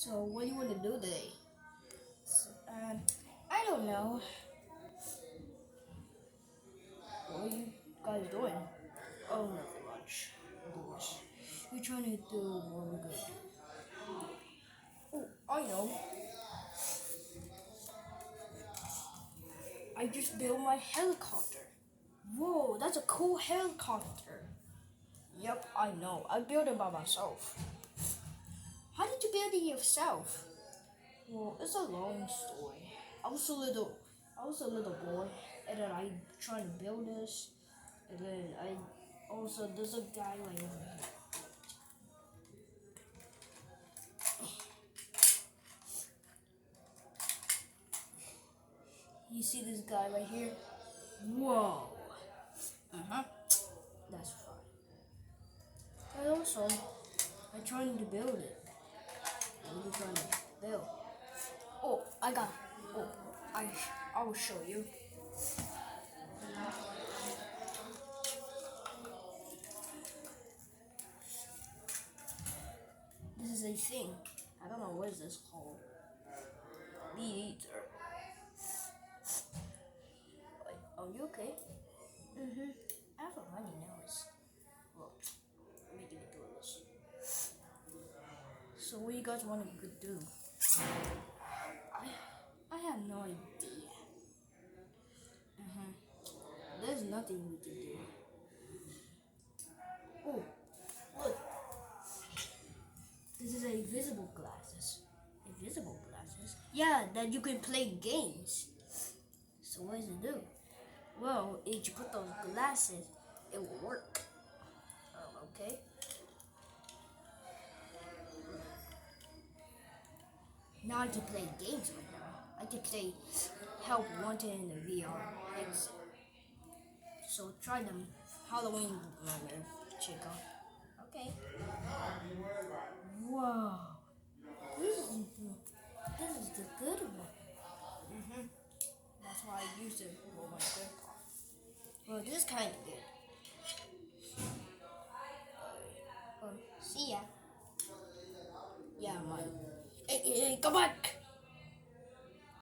So, what do you want to do today? I don't know. What are you guys doing? Oh, nothing much. Boris, you're trying to do what we're gonna do. Oh, I know. I just built my helicopter. Whoa, that's a cool helicopter. Yep, I know. I built it by myself. How did you build it yourself? Well, it's a long story. I was a little boy, and then I tried to build this, and then there's a guy like over here. You see this guy right here? Whoa. Uh-huh. That's fine. And also, I'm trying to build it. What are you trying to build? Oh, I got. Oh, I will show you. This is a thing. I don't know what is this called. Me either. Wait, are you okay? Mm-hmm. I have a runny nose. Well, let me get through this. So what do you guys want to do? I have no idea. There's nothing we can do. Oh, look. This is a visible glasses. Invisible glasses? Yeah, that you can play games. So what does it do? Well, if you put those glasses, it will work. Okay. Now I can play games right now. I can play Help Wanted in the VR headset. So try them Halloween nightmare chica. Okay. Whoa. This is the good one. That's why I used it for my grandpa. Well, this is kind of good. See ya. Yeah, mine. Hey, come on.